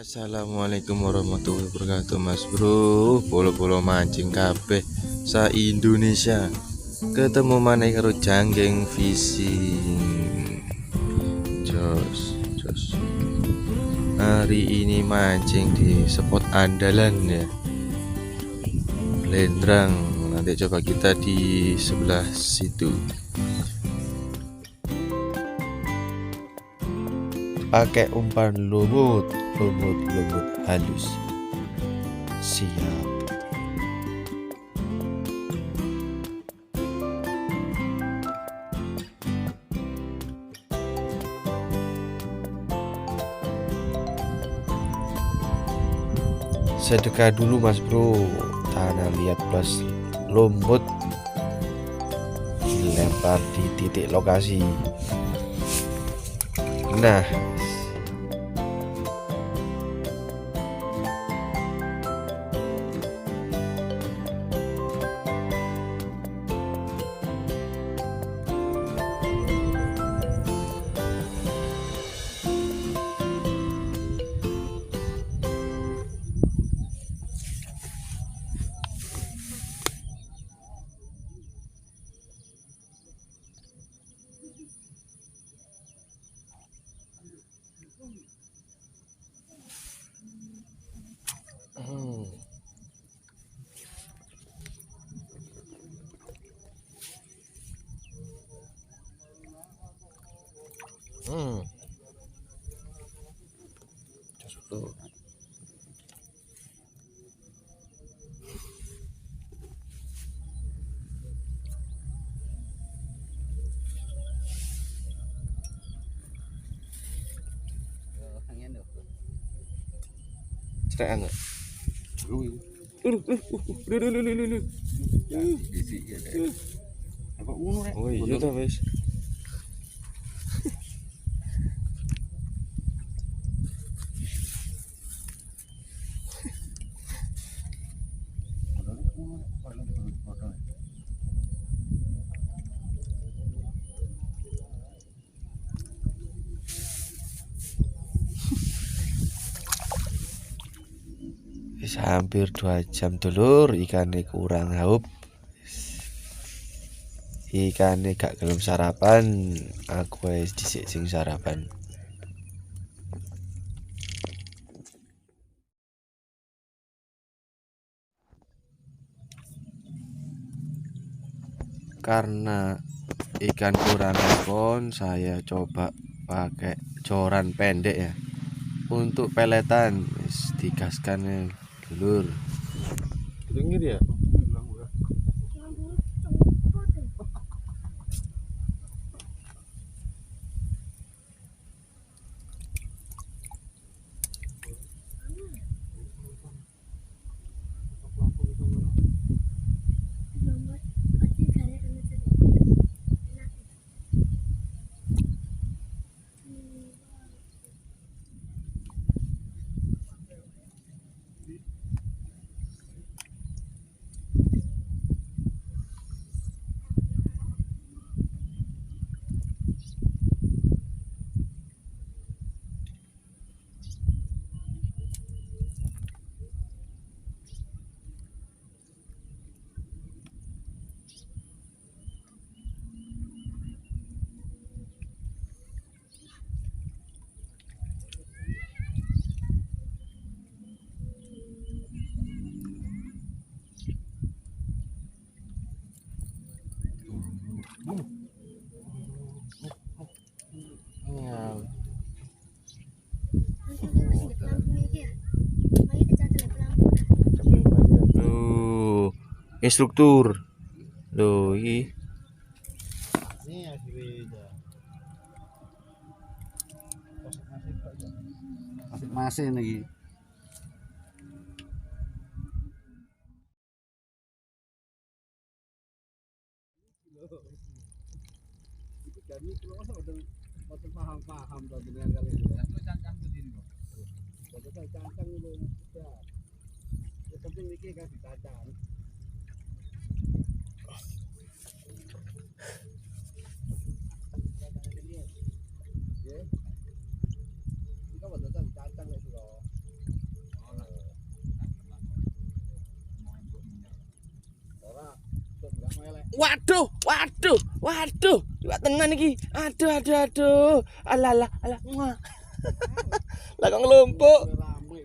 Assalamualaikum warahmatullahi wabarakatuh, Mas Bro. Polo-polo mancing kabeh sa Indonesia. Ketemu maneh karo Janggeng Fishing. Jos. Hari ini mancing di spot andalan ya. Lendrang. Nanti coba kita di sebelah situ. Pakai umpan lumut halus. Siap. Sedekah dulu Mas Bro. Tanah liat plus lumut dilempar di titik lokasi. Nah, Jos Bro. Cerekan enggak? Oh iya dah wes. Hampir 2 jam dulur, ikannya kurang haup, ikannya gak gelem sarapan, aku wis dhisik sing sarapan. Karena ikan kurang respon, saya coba pakai joran pendek ya. Untuk peletan digaskan ya dulur. Dengar ya? Instruktur loh ini masih lagi. Paham tuh dengan kali itu. Cangkang begini kok. Betul cangkang itu ya. Yang penting iki kasih cacang. Ya. Kita betul cacang itu loh. Waduh, waduh, waduh. Liwat tenan iki. Aduh. Alah. Muah. Lah kok ngelumpuk. Rame.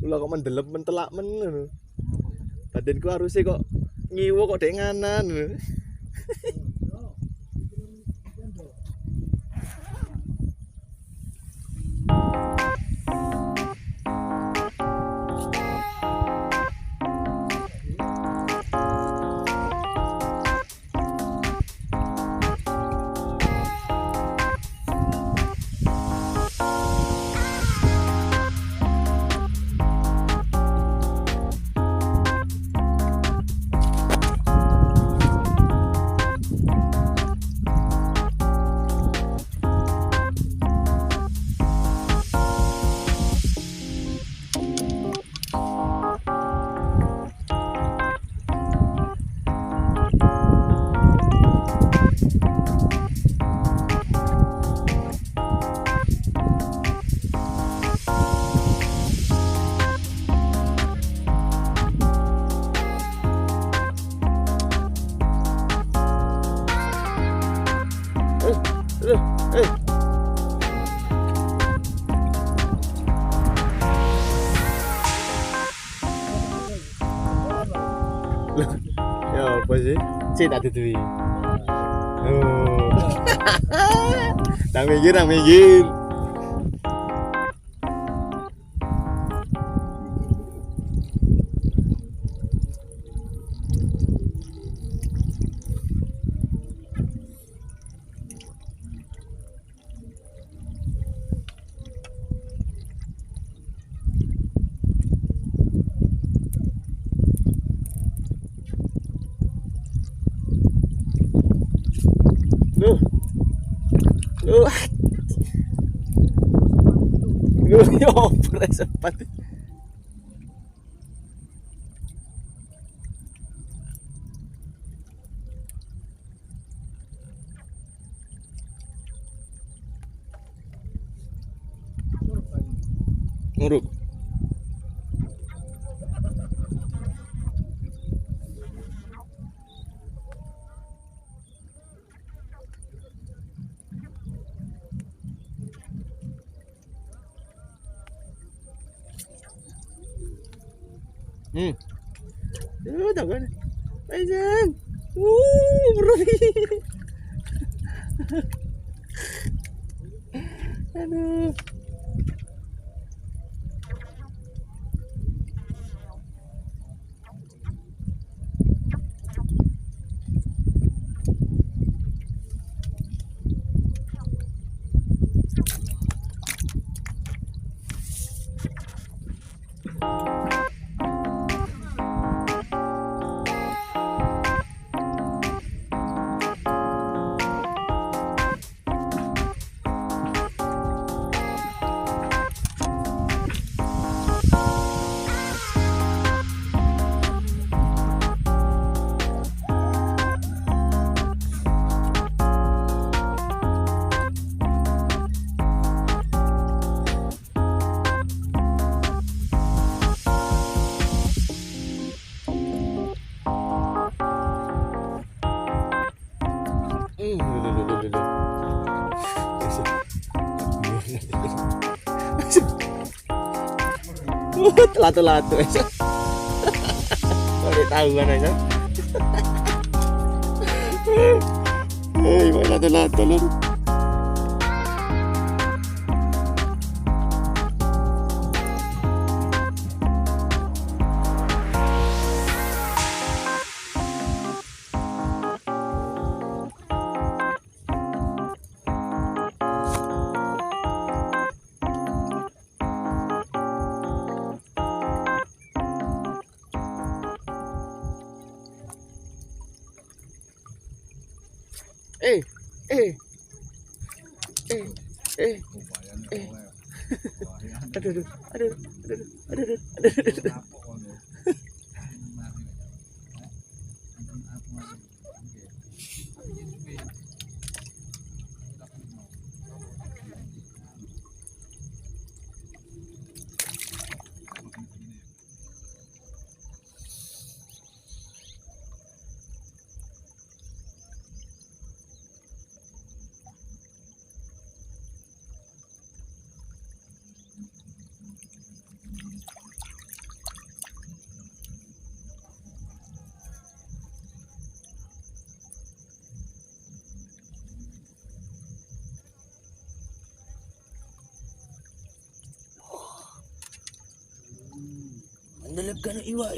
Lah kok mendelep mentelak men ngono. Badanku harusnya kok ngiwo kok dek nganan. Ya apa sih? Sih tak tutui. Oh. Nang minggir. Lu. Yo, sempat. Nguruk. Tahu kan? Aizan. Bro. Aduh. Latu-latu aja. Boleh tahu kan aja. Mau latu-latu lu. Aduh. jaga nak iwak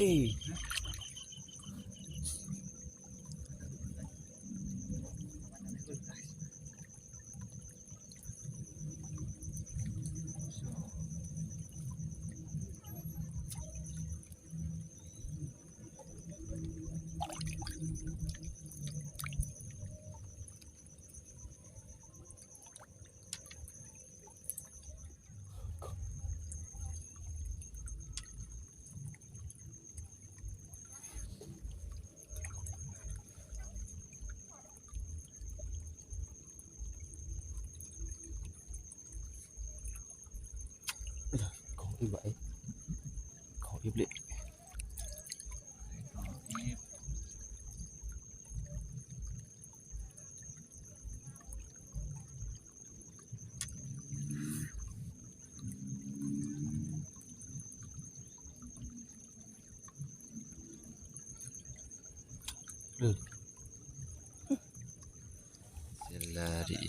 kau iwak kau iblis lari